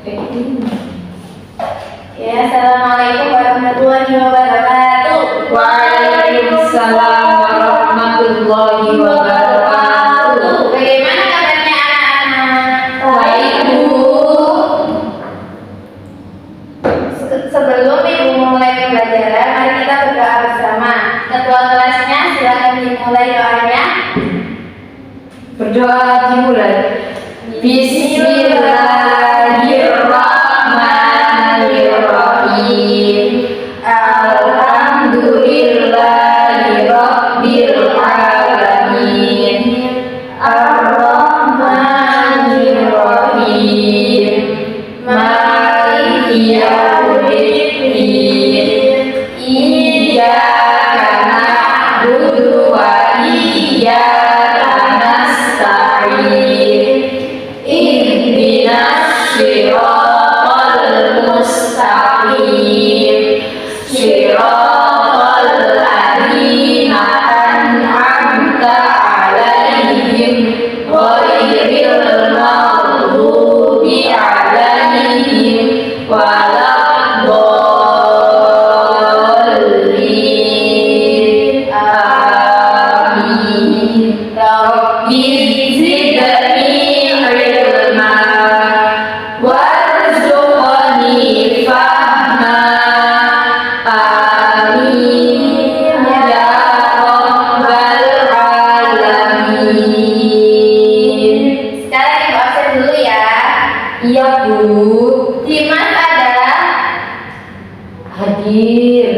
Ya, assalamualaikum warahmatullahi wabarakatuh. Waalaikumsalam warahmatullahi wabarakatuh. Bagaimana kabarnya anak-anak? Baik, Bu. Sebelum Ibu memulai pembelajaran, mari kita berdoa bersama. Ketua kelasnya silakan dimulai doanya. Berdoa dimulai. Bismillahirrahmanirrahim. Alhamdulillahirabbil alamin. Ar-Rahmanirrahim. Maliki yaumiddin. Iyyaka na'budu wa iyyaka nasta'in. Ihdinas siratal mustaqim. Siratal ladzina an'amta 'alaihim ghairil maghdubi 'alaihim waladdallin. Amin. Rabbi zidni ilma warzuqni fahma. Amin ya rabbal alamin. Sekarang Ibu absen dulu ya. Iya, Bu. Dimas ada? Hadir.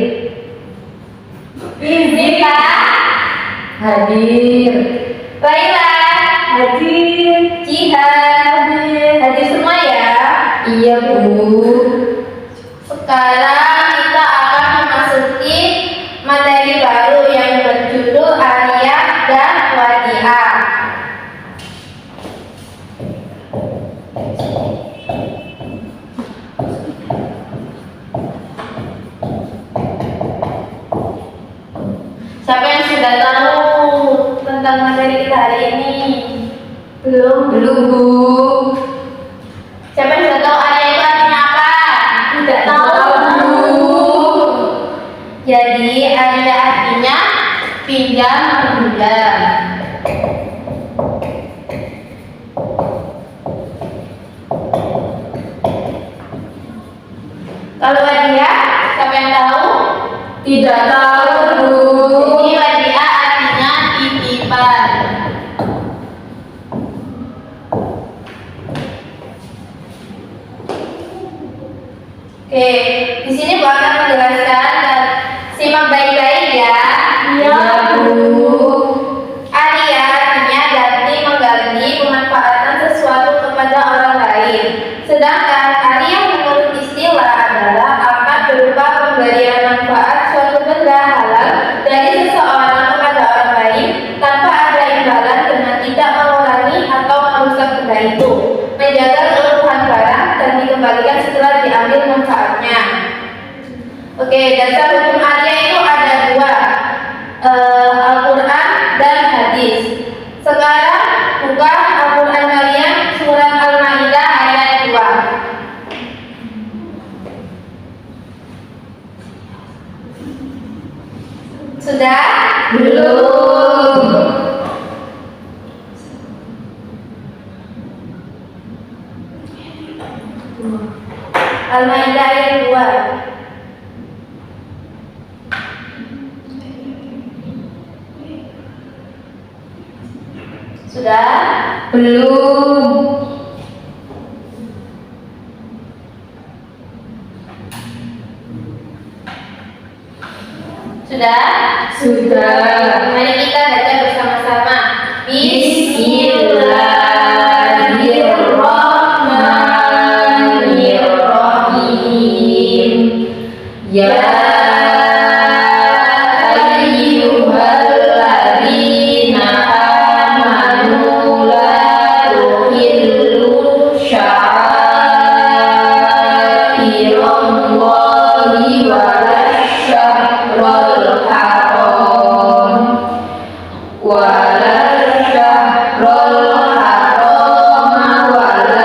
Zita? Hadir. Laila? Hadir. Jihan? Hadir semua ya? Iya, Bu. Sekarang kita akan memasuki materi baru yang berjudul Aliyah dan Wadi'ah. Siapa yang sudah tahu tentang materi kita hari ini? Belum, Bu. Siapa yang sudah tahu Aliyah itu artinya apa? Tidak tahu, Bu. Jadi Aliyah artinya pinjam meminjam. Kalau Wadi'ah, siapa yang tahu? Tidak tahu, Bu. Jadi Wadi'ah artinya titipan. Oke, di sini Bu akan menjelaskan dan simak baik-baik ya. Iya, Bu. Aliyah artinya ganti mengganti pemanfaatan sesuatu kepada orang lain. Sedangkan aliyah menurut istilah adalah akad berupa pemberian manfaat suatu benda halal dari seseorang kepada orang lain tanpa ada imbalan dengan tidak mengurangi atau merusak benda itu, menjaga keutuhan barang dan dikembalikan setelah diambil manfaatnya. Oke, dasar hukum aliyah itu ada dua, Al-Quran dan hadis. Sekarang buka Al-Quran kalian surat Al-Maidah ayat 2. Sudah? Belum. Al-Maidah ayat 2. Sudah? Belum. Sudah? Sudah. Mari kita baca bersama-sama. Bismillahirrahmanirrahim. Ya ayyuhalladzina amanu la tuhillu sya'airallahi wala syahrul haram wala syahrul haram wala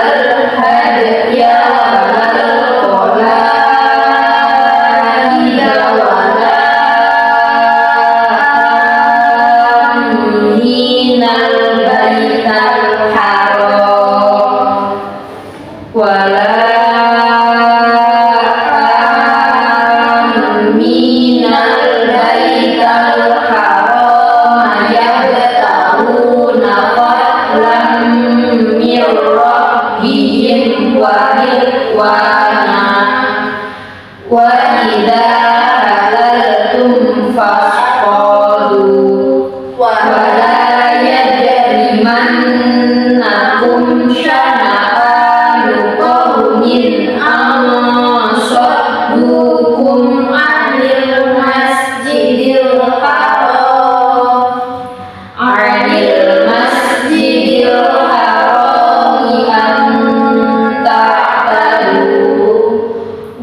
hadya wala aminal baital haram yabtaguna fadlan min rabbihim wa ridwana wa idza halaltum fasqadu wa la yajrimannakum syana'anu qaumin an saddukum 'anil masjidil haram 'anil masjidil haram an ta'tadu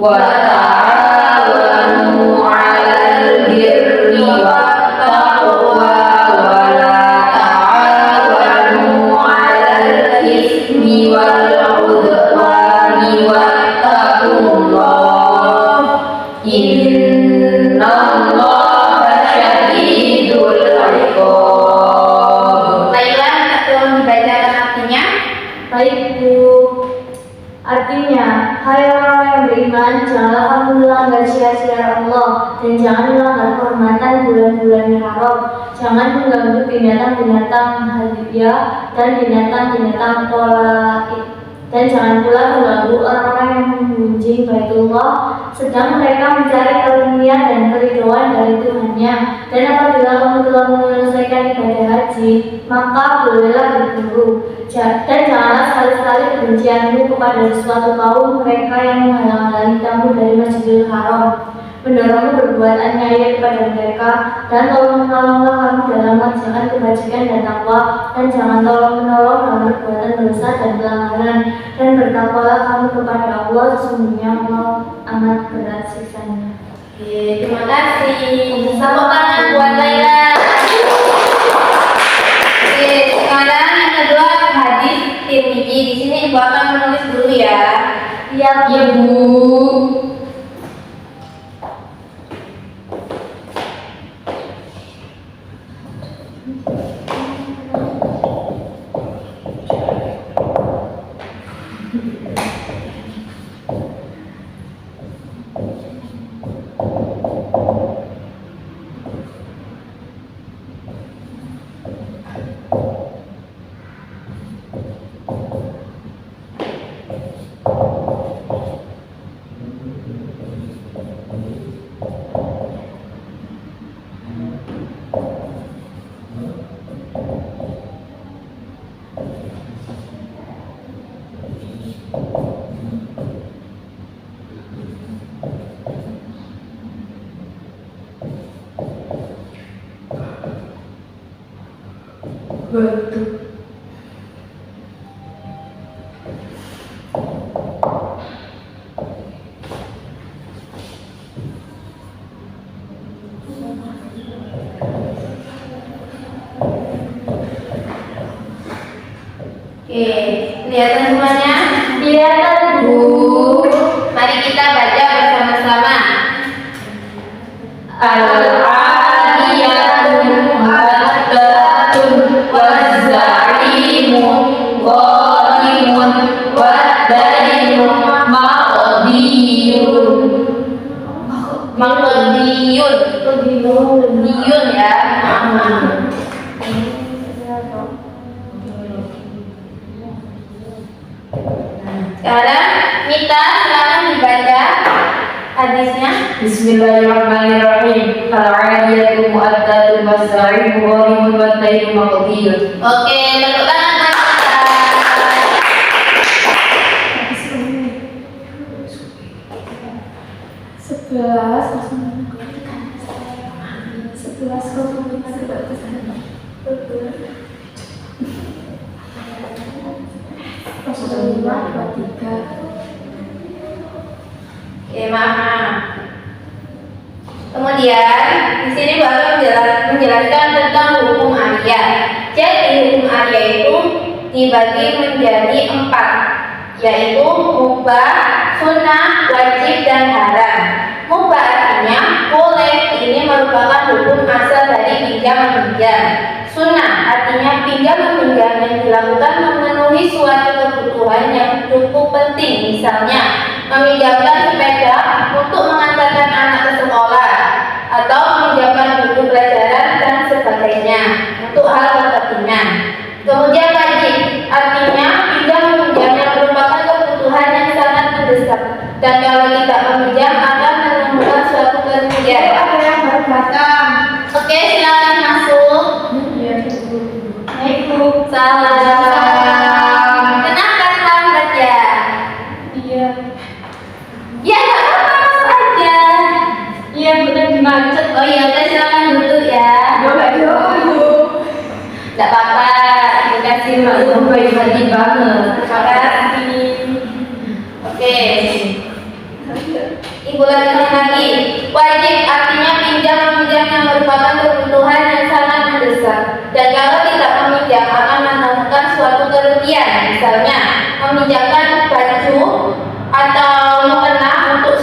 wa ta'awanu 'alal birri wat taqwa wa la ta'awanu 'alal itsmi wal 'udwani wattaqullah innallaha syadidul 'iqab. Baiklah, tolong dibacakan artinya. Baik Bu, artinya, hai orang yang beriman, janganlah kamu melanggar syiar-syiar Allah dan jangan melanggar kehormatan bulan-bulan yang haram. Jangan mengganggu binatang-binatang hadiah dan binatang-binatang polaik. Dan jangan pula mengganggu orang-orang yang mengunjung Baitullah sedang mereka mencari karunia dan keridhaan dari Tuhannya. Dan apabila kamu telah menyelesaikan ibadah haji, maka bolehlah berburu. Dan janganlah sekali-sekali kebencianmu kepada suatu kaum mereka yang menghalang-halangi kamu dari Masjidil Haram, mendorongmu berbuat aniaya kepada mereka, dan tolong-menolonglah kamu dalam mengerjakan kebajikan dan takwa, dan jangan tolong-menolong dalam perbuatan dosa dan pelanggaran, dan bertakwalah kamu kepada Allah, sesungguhnya Allah amat berat siksanya. Oke, terima kasih. Tepuk tangan buat Laila. Oke, sekarang yang kedua hadis Tirmidzi. Di sini Ibu akan menulis dulu ya. Iya, Ya Bu. betul. Oke, kelihatan semuanya? Kelihatan Bu. Mari kita baca bersama-sama. Al-'adiyatun muhattatun waz-za'imu qadimun wad-dainu maqdiyun. Maqdiyun. Diyun ya. Sekarang Mita silakan dibaca hadisnya. Bismillahirrahmanirrahim. Al-'adiyatun muhattatun waz-za'imu qadimun wad-dainu maqdiyun. Oke, tepuk tangan buat Oke, maaf. Kemudian di sini Bu akan menjelaskan tentang hukum aliyah. Jadi hukum aliyah itu dibagi menjadi 4, yaitu mubah, sunnah, wajib, dan haram. Mubah artinya boleh, ini merupakan hukum asal dari pinjam meminjam. Sunnah artinya pinjam meminjam yang dilakukan memenuhi memenuhi suatu kebutuhan yang cukup penting, misalnya meminjamkan sepeda untuk mengantarkan anak ke sekolah, atau meminjamkan buku pelajaran dan sebagainya untuk hal kepentingan. Kemudian wajib, artinya pinjam meminjam yang merupakan kebutuhan yang sangat mendesak, dan kalau tidak meminjam akan menemukan suatu kerugian. Ada yang baru datang. Oke, silakan masuk. Salam. Kenapa lambat ya? Iya. Ya nggak apa-apa, masuk aja. Iya, benar dimacet. Oh iya, udah silakan duduk ya. Nggak apa-apa. Terima kasih Mbak. Baik-baik banget. Terima kasih. Oke. Ibu lanjutkan lagi. Wajib artinya pinjam meminjam yang merupakan kebutuhan yang sangat mendesak, dan kalau tidak meminjam akan menemukan suatu kerugian, misalnya meminjamkan baju atau mukena untuk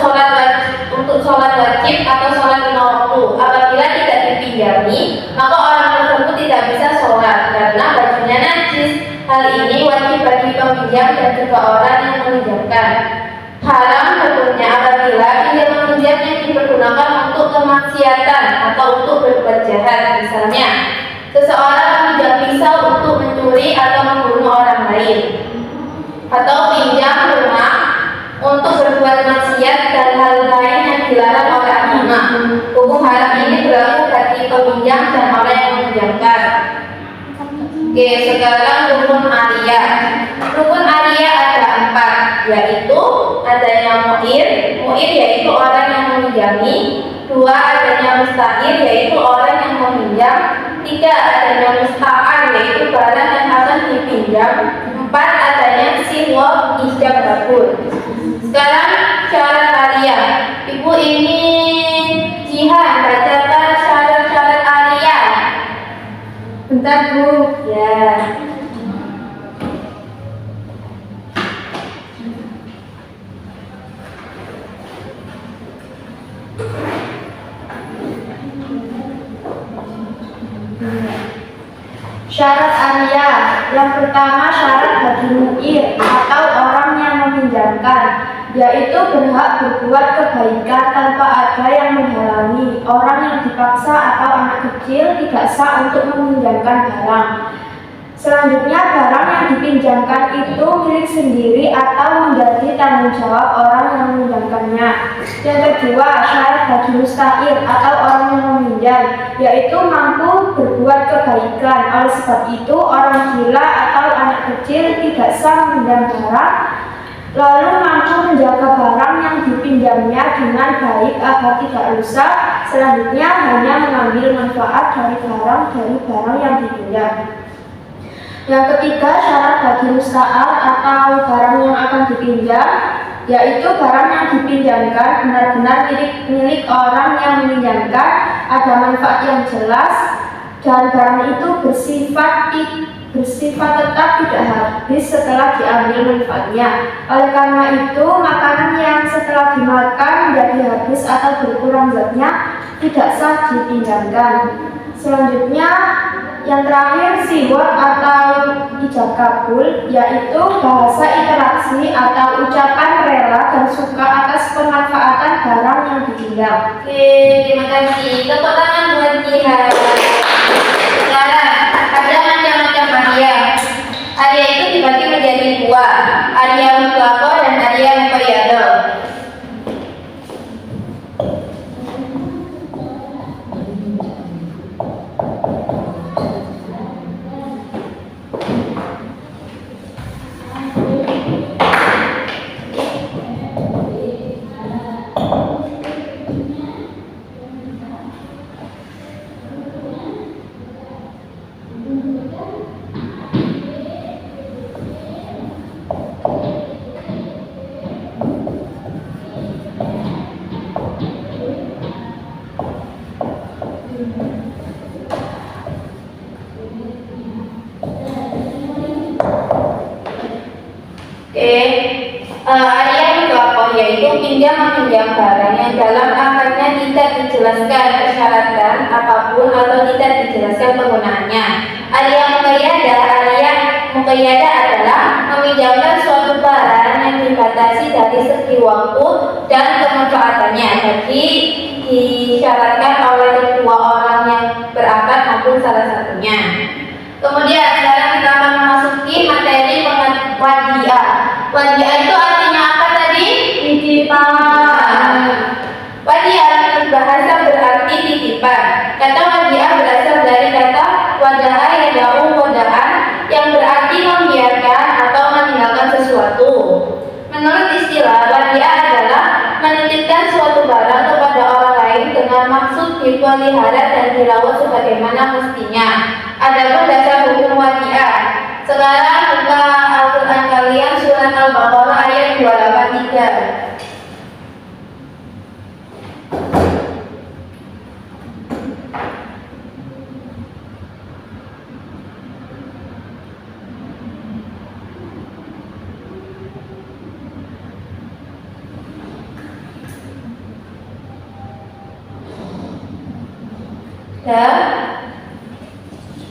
sholat wajib atau sholat lima waktu. Apabila tidak dipinjami, maka orang tersebut tidak bisa sholat karena bajunya najis. Hal ini wajib bagi peminjam dan juga orang yang meminjamkan. Haram hukumnya apabila pinjam meminjam yang dipergunakan untuk kemaksiatan atau untuk berbuat jahat, misalnya seseorang meminjam pisau untuk mencuri atau membunuh orang lain, atau pinjam rumah untuk berbuat maksiat dan hal lain yang dilarang oleh agama. Hukum haram ini berlaku bagi peminjam dan orang yang meminjamkan. Oke, sekarang rukun aliyah. Rukun aliyah ada 4, yaitu adanya mu'ir yaitu orang yang meminjami, 2 adanya musta'ir yaitu orang yang meminjam, 3 adanya musta'an yaitu barang yang akan dipinjam, 4 adanya siwab ijab kabul. Sekarang syarat aliyah. Ibu ini Jihan, bacakan syarat-syarat aliyah. Bentar, Bu. Ya. Syarat aliyah. Yang pertama, syarat bagi mu'ir atau orang yang meminjamkan, yaitu berhak berbuat kebaikan tanpa ada yang menghalangi. Orang yang dipaksa atau anak kecil tidak sah untuk meminjamkan barang. Selanjutnya, barang yang dipinjamkan itu milik sendiri atau menjadi tanggung jawab orang yang meminjamkannya. Yang kedua, syarat bagi musta'ir atau orang yang meminjam, yaitu mampu berbuat kebaikan. Oleh sebab itu, orang gila atau anak kecil tidak sah meminjam barang, lalu mampu menjaga barang yang dipinjamnya dengan baik agar tidak rusak. Selanjutnya, hanya mengambil manfaat dari barang yang dipinjam. Yang ketiga, syarat bagi musta'ar atau barang yang akan dipinjam, yaitu barang yang dipinjamkan benar-benar milik orang yang meminjamkan, ada manfaat yang jelas, dan barang itu bersifat tetap tidak habis setelah diambil manfaatnya. Oleh karena itu, makanan yang setelah dimakan menjadi habis atau berkurang zatnya tidak sah dipinjamkan. Selanjutnya, yang terakhir, siwak atau ijab kabul, yaitu bahasa interaksi atau ucapan rela dan suka atas pemanfaatan barang yang dipinjam. Oke, terima kasih. Tepuk tangan buat Jihan. Sekarang ada macam-macam aliyah. Aliyah itu dibagi menjadi 2, aliyah mutlaqah dan aliyah muqayyadah. Aliyah mutlaqah yaitu pinjam meminjam barang yang dalam akadnya tidak dijelaskan persyaratan apapun atau tidak dijelaskan penggunaannya. Aliyah muqayyadah, aliyah muqayyadah adalah meminjamkan suatu barang yang dibatasi dari segi waktu dan kemanfaatannya, jadi disyaratkan oleh kedua orang yang berakad maupun salah satunya. Kemudian sekarang kita akan memasuki materi wadiah. Wadiah itu artinya apa tadi? Titipan. Wadiah berbahasa berarti titipan. Kata wadiah berasal dari kata wada'a yada'u wada'an yang berarti membiarkan atau meninggalkan sesuatu. Menurut istilah, wadiah adalah menitipkan suatu barang kepada orang lain dengan maksud dipelihara dan dirawat sebagaimana mestinya. Adapun dasar hukum wadiah. Sekarang buka Al-Quran kalian surat Al-Baqarah ayat 283.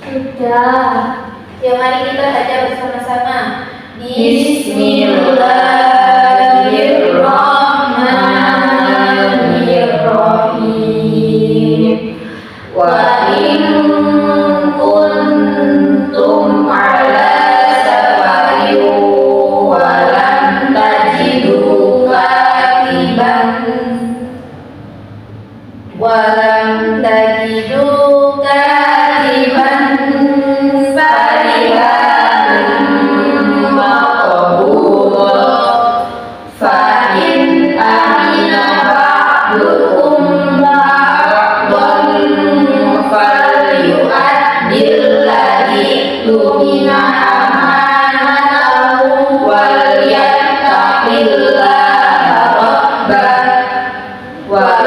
Sudah. Ya, mari kita baca bersama-sama. Bismillahirrahmanirrahim. Wa in kuntum ala safarin wa lam tajidu katiban Walam tajidu katiban farihanun maqbudah fa in amina ba'dukum ba'dan falyu'addil ladzi tumina amanatahu wal yattaqillaha rabbah wa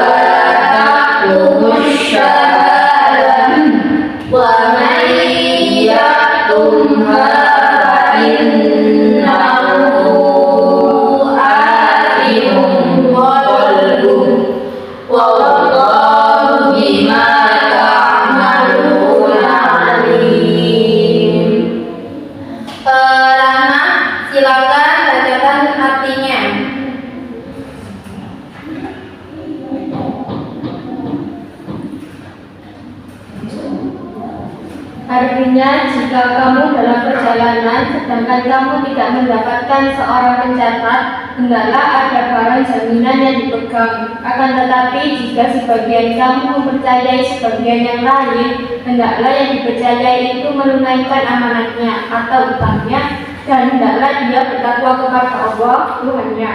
wa man yaktumha fa innahu athimun qalbuhu wallahu bima ta'maluna alim. Rama, silakan bacakan artinya. Artinya, jika kamu dalam perjalanan sedangkan kamu tidak mendapatkan seorang pencatat, hendaklah ada barang jaminan yang dipegang. Akan tetapi, jika sebagian kamu mempercayai sebagian yang lain, hendaklah yang dipercayai itu menunaikan amanatnya atau utangnya, dan hendaklah dia bertakwa kepada Allah Tuhannya.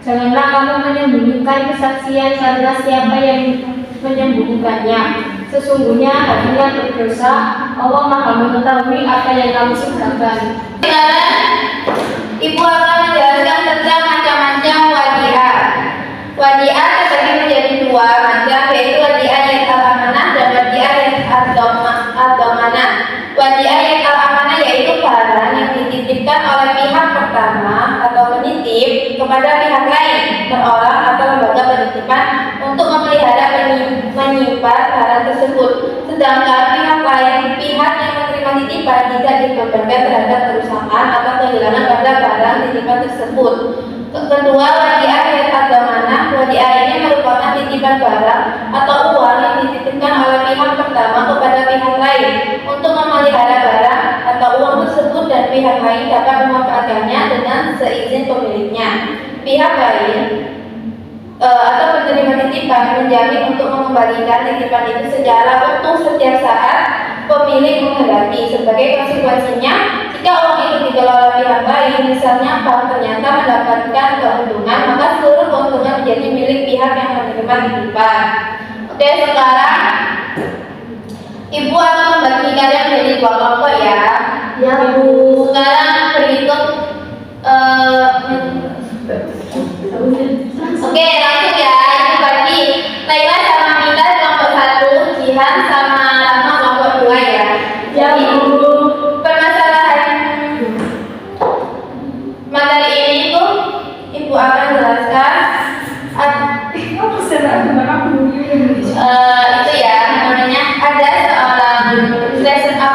Janganlah kamu menyembunyikan kesaksian karena siapa yang menyembunyikannya. Sesungguhnya hatinya berdosa. Allah Maha mengetahui apa yang kamu sembunyikan. Sekarang Ibu akan menjelaskan tentang macam-macam wadiah. Wadiah terbagi menjadi dua macam, yaitu wadiah yang al-amanah dan wadiah yang ad-dhamanah. Wadiah yang al-amanah yaitu barang yang dititipkan oleh pihak pertama atau penitip kepada pihak lain, orang atau lembaga penitipan untuk memelihara menyimpan barang tersebut. Sedangkan pihak yang menerima titipan tidak dibebankan terhadap kerusakan atau kehilangan pada barang titipan tersebut. Kedua, wadiah yang ad-dhamanah. Wadiah ini merupakan titipan barang atau uang yang dititipkan oleh pihak pertama kepada pihak lain untuk memelihara barang atau uang tersebut, dan pihak lain dapat memanfaatkannya dengan seizin pemiliknya. Pihak lain atau penerima titipan menjamin untuk mengembalikan titipan itu secara utuh setiap saat pemilik menghendaki. Sebagai konsekuensinya, jika uang itu dikelola pihak lain, misalnya bank ternyata mendapatkan keuntungan, maka seluruh keuntungan menjadi milik pihak yang menerima titipan. Oke, sekarang Ibu akan membagi kalian menjadi dua kelompok ya. Ya, Bu. Sekarang berhitung. Oke, langsung ya. Ibu bagi Laila sama Mita kelompok 1, Jihan sama Rama kelompok 2 ya. Ya, Bu. Permasalahan materi ini tuh Ibu akan jelaskan itu ya, namanya ada seorang presentasi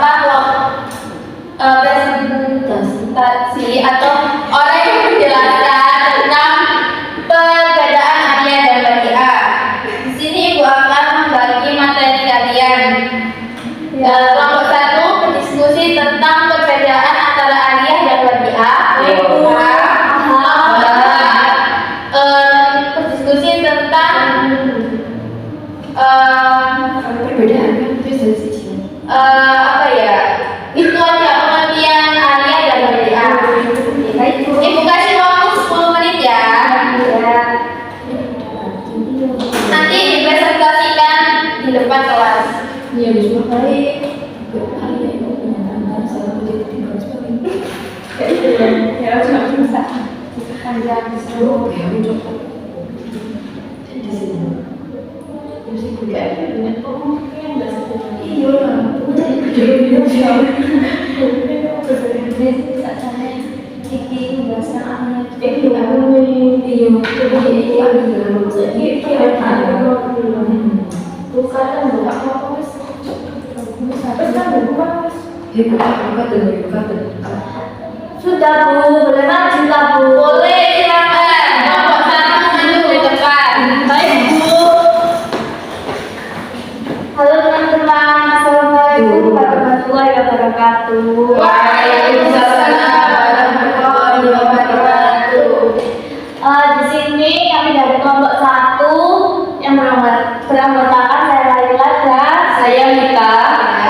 Sudah Bu, boleh maju tak Bu? Boleh, silakan. Kelompok 1 maju ke depan. Baik Bu. Halo teman-teman, Assalamualaikum warahmatullahi wabarakatuh. Waalaikumsalam warahmatullahi wabarakatuh. Di sini kami dari kelompok 1 yang beranggotakan saya Laila dan Saya Mita.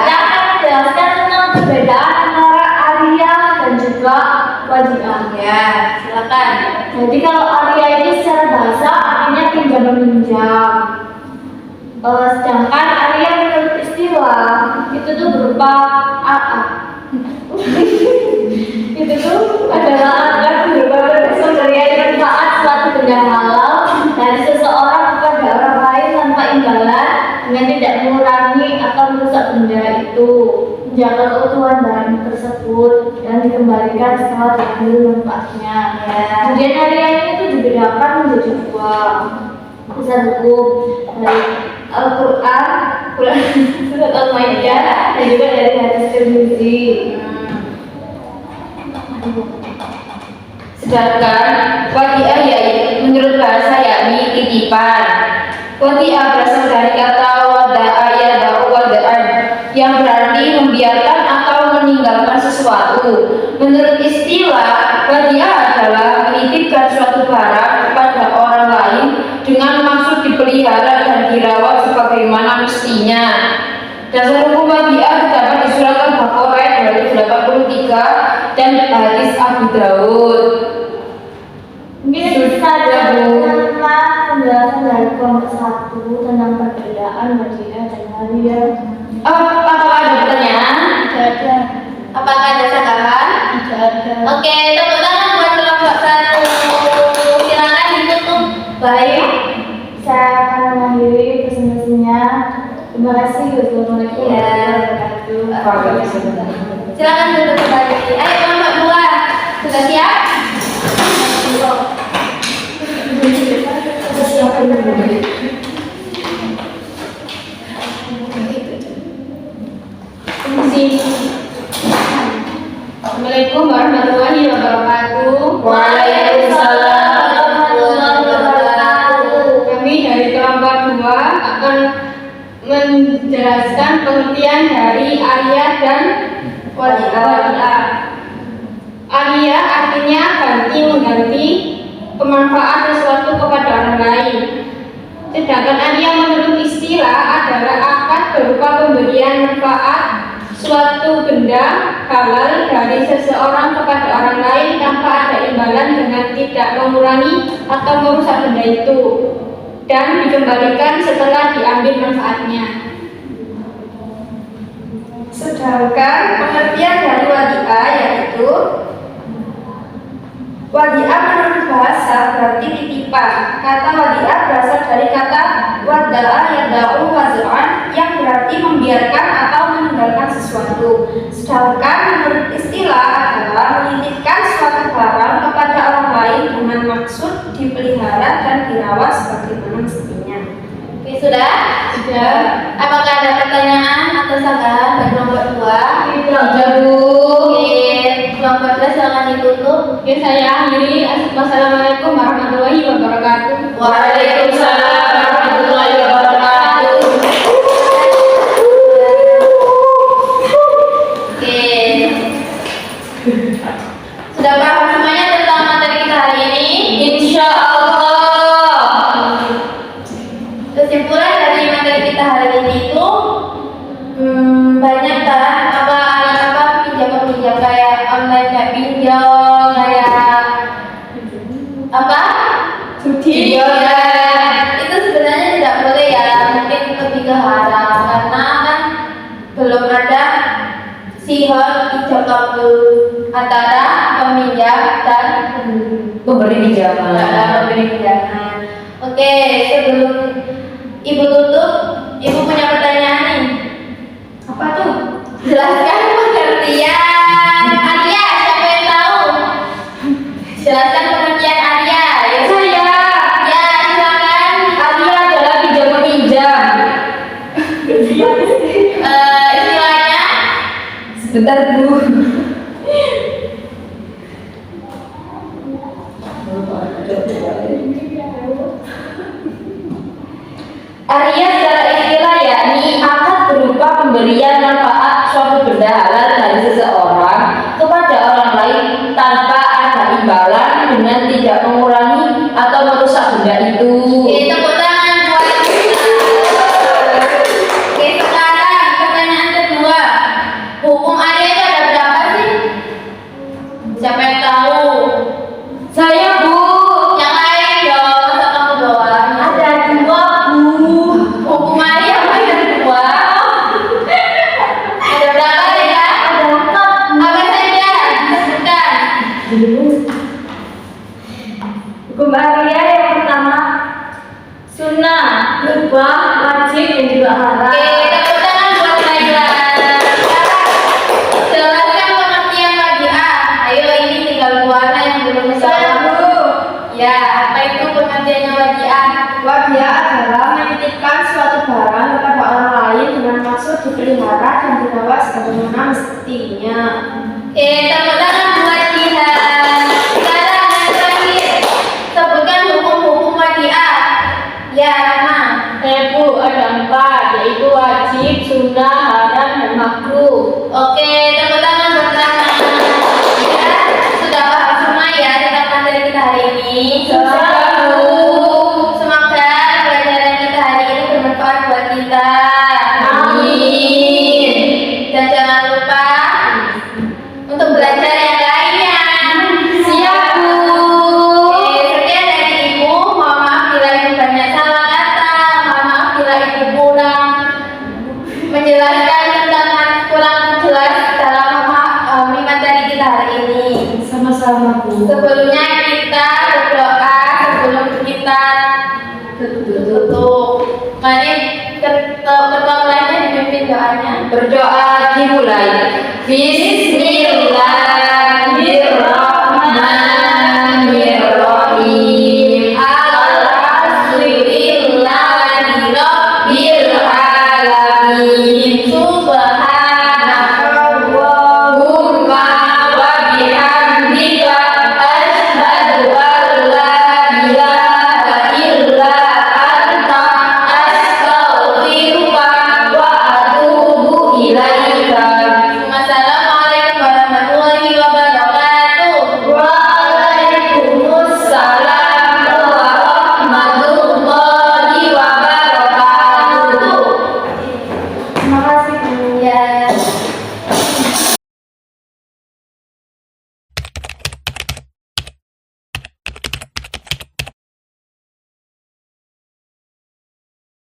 yang akan menjelaskan tentang perbedaan antara Arya dan juga Wadiah. Ya, silakan. Jadi kalau Arya itu secara bahasa artinya pinjam meminjam. Sedangkan Arya menurut istilah itu tuh berupa itu tuh adalah akan berupa pemberian manfaat suatu benda halal dari seseorang kepada orang lain tanpa imbalan dengan tidak mengurangi atau merusak benda itu, menjaga keutuhan barang tersebut dan dikembalikan setelah diambil manfaatnya. Kemudian Arya ini tuh dibedakan menjadi dua besar hukum dari Al-Quran, surat Al-Maidah, dan juga dari hadis Tirmidzi. Sedangkan wadiah yaitu menurut bahasa yakni titipan. Wadiah berasal dari kata wada'a yada'u wada'an yang berarti membiarkan atau meninggalkan sesuatu. Menurut istilah, wadiah adalah menitipkan suatu barang kepada orang lain dengan maksud dipelihara dan dirawat sebagaimana mestinya. Dasar hukum wadiah terdapat di surat Al-Baqarah ayat 83 dan hadis Abu Dawud. Mungkin saja teman-teman penjelasan dari kelompok 1 tentang perbedaan Wadiah dan Arya. Apakah ada pertanyaan? Ada. Apakah ada sanggahan? Ada. Oke, tepuk tangan buat kelompok 1. Silakan ditutup. Baik, saya akan mengakhiri presentasinya. Terima kasih. Wassalamualaikum warahmatullahi wabarakatuh. Silakan duduk kembali. Ayo kelompok 2. Sudah siap? Assalamualaikum warahmatullahi wabarakatuh. Waalaikumsalam warahmatullahi wabarakatuh. Kami dari kelompok 2 akan menjelaskan pengertian dari Arya dan Wadiah. Arya artinya ganti mengganti pemanfaat sesuatu kepada orang lain. Sedangkan Arya menurut istilah adalah akad berupa pemberian manfaat suatu benda halal dari seseorang kepada orang lain tanpa ada imbalan dengan tidak mengurangi atau merusak benda itu dan dikembalikan setelah diambil manfaatnya. Sedangkan pengertian dari wadiah yaitu wadiah menurut bahasa berarti titipan. Kata wadiah berasal dari kata wada'a yada'u waz'an yang berarti membiarkan atau meninggalkan sesuatu. Sedangkan menurut istilah adalah menitipkan suatu barang kepada orang lain dengan maksud dipelihara dan dirawat sebagaimana mestinya. Oke, sudah? Sudah. Apakah ada pertanyaan atau sanggahan bagi kelompok 2? Tidak, Bu. Oke, kelompok 2 silakan ditutup. Oke, saya akhiri. Wassalamualaikum warahmatullahi wabarakatuh. Waalaikumsalam warahmatullahi wabarakatuh. Oke. Sudah paham semuanya tentang materi kita hari ini? Insya Allah. Kesimpulan dari materi kita hari ini itu banyak kan pinjam kayak online kayak pinjol kayak apa? Judi. Iya ya. Itu sebenarnya tidak boleh ya, mungkin lebih ke haram karena kan belum ada sihar ijab kabul antara peminjam dan Pemberi pinjaman. pinjaman. Nggak dapat pinjaman. Oke, sebelum Ibu tutup, Ibu punya pertanyaan nih. Apa tuh? Jelaskan pengertian Arya. Siapa yang tahu? Jelaskan pengertian Arya. Ya, Saya. ya silakan. Arya adalah pinjam meminjam. Istilahnya Sebentar Bu. Arya secara istilah yakni akad berupa pemberian manfaat suatu benda halal dari seseorang kepada orang lain tanpa ada imbalan dengan tidak mengurangi atau merusak benda itu. Oke, tepuk tangan buat kita. Oke, sekarang pertanyaan kedua. Hukum Arya itu ada berapa sih? Siapa yang tahu? Saya Bu. Yang lain dong, masa kamu doang? Ada 2 Bu. Hukum Arya ada dua. Ada berapa ya? Ada 4 Apa saja? Sebutkan. Hukum Arya yang pertama sunnah, mubah, wajib dan juga haram. Oke, tepuk tangan buat Laila. Jelaskan pengertian wadiah. Ayo, ini tinggal buana yang belum Saya menjawab. Bu. Ya, apa itu pengertiannya wadiah? Wadiah adalah menitipkan suatu barang kepada orang lain dengan maksud dipelihara dan dirawat sebagaimana mestinya. Oke, tepuk tangan buat Jihan. Sekarang yang terakhir, sebutkan hukum-hukum wadiah. Ya, Rahma. Bu, ada 4, yaitu wajib, sunnah, haram, dan makruh. Oke, tepuk tangan buat Rahma. Ya, sudah paham semua ya tentang materi kita hari ini. Sudah, Bu. Semoga pelajaran kita hari ini bermanfaat buat kita. Amin. Dan jangan lupa untuk belajar yang lainnya. Siap Bu. Oke, sekian dari Ibu. Mohon maaf bila Ibu banyak salah kata. Mohon maaf bila Ibu kurang menjelaskan tentang kurang jelas dalam memahami materi kita hari ini. Sama-sama Bu. Sebelumnya kita berdoa sebelum kita tutup. Mari ketua kelasnya dipimpin doanya. Berdoa dimulai. Bismillah.